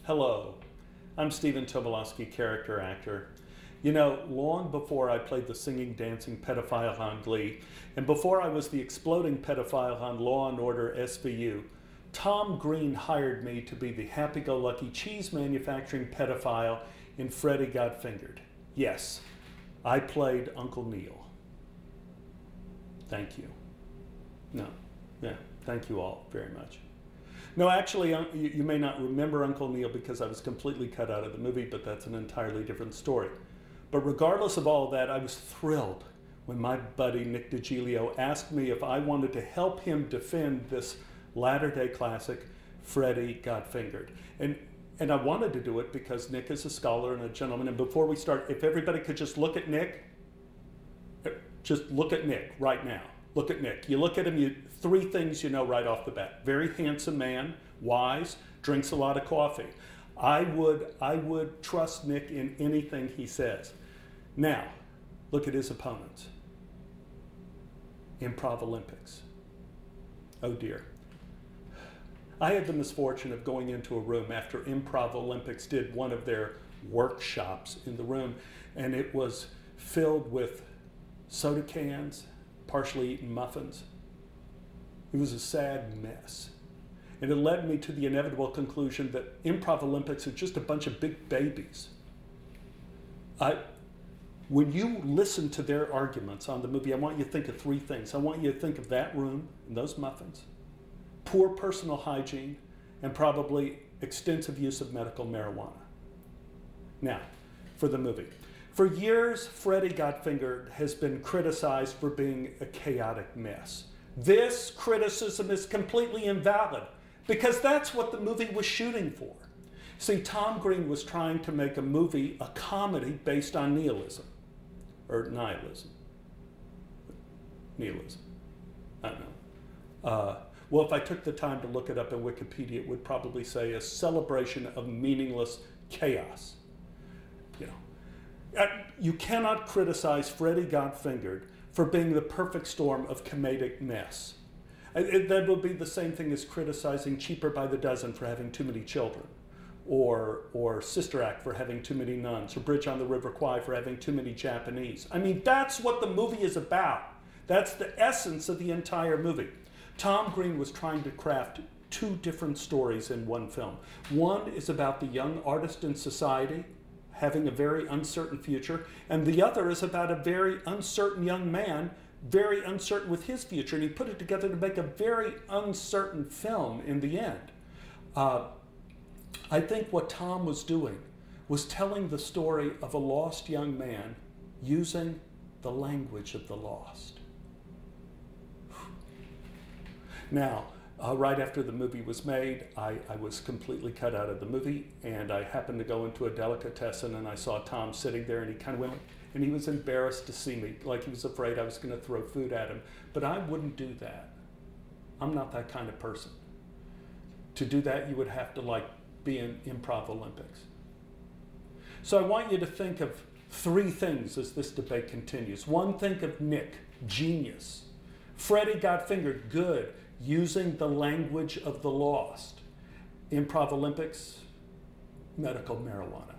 Hello, I'm Stephen Tobolowsky, character actor. You know, long before I played the singing, dancing pedophile on Glee, and before I was the exploding pedophile on Law & Order SVU, Tom Green hired me to be the happy-go-lucky cheese manufacturing pedophile in Freddy Got Fingered. Yes, I played Uncle Neil. Thank you. No, yeah, thank you all very much. No, actually, you may not remember Uncle Neil because I was completely cut out of the movie, but that's an entirely different story. But regardless of all that, I was thrilled when my buddy Nick Digilio asked me if I wanted to help him defend this latter-day classic, Freddy Got Fingered. And I wanted to do it because Nick is a scholar and a gentleman. And before we start, if everybody could just look at Nick, just look at Nick right now. Look at Nick. You look at him, three things you know right off the bat. Very handsome man, wise, drinks a lot of coffee. I would trust Nick in anything he says. Now, look at his opponents. Improv Olympics. Oh dear. I had the misfortune of going into a room after Improv Olympics did one of their workshops in the room, and it was filled with soda cans, partially eaten muffins. It was a sad mess. And it led me to the inevitable conclusion that Improv Olympics are just a bunch of big babies. When you listen to their arguments on the movie, I want you to think of three things. I want you to think of that room and those muffins, poor personal hygiene, and probably extensive use of medical marijuana. Now, for the movie. For years, Freddy Got Fingered has been criticized for being a chaotic mess. This criticism is completely invalid because that's what the movie was shooting for. See, Tom Green was trying to make a movie, a comedy based on nihilism, or nihilism. Nihilism. I don't know. Well, if I took the time to look it up in Wikipedia, it would probably say a celebration of meaningless chaos. You know. You cannot criticize Freddy Got Fingered for being the perfect storm of comedic mess. That would be the same thing as criticizing Cheaper by the Dozen for having too many children, or Sister Act for having too many nuns, or Bridge on the River Kwai for having too many Japanese. I mean, that's what the movie is about. That's the essence of the entire movie. Tom Green was trying to craft two different stories in one film. One is about the young artist in society having a very uncertain future, and the other is about a very uncertain young man, very uncertain with his future, and he put it together to make a very uncertain film in the end. I think what Tom was doing was telling the story of a lost young man using the language of the lost. Now, right after the movie was made, I was completely cut out of the movie, and I happened to go into a delicatessen, and I saw Tom sitting there, and he kind of went, and he was embarrassed to see me, like he was afraid I was going to throw food at him. But I wouldn't do that. I'm not that kind of person. To do that, you would have to be in Improv Olympics. So I want you to think of three things as this debate continues. One, think of Nick, genius. Freddy Got Fingered, good, using the language of the lost. Improv Olympics, medical marijuana.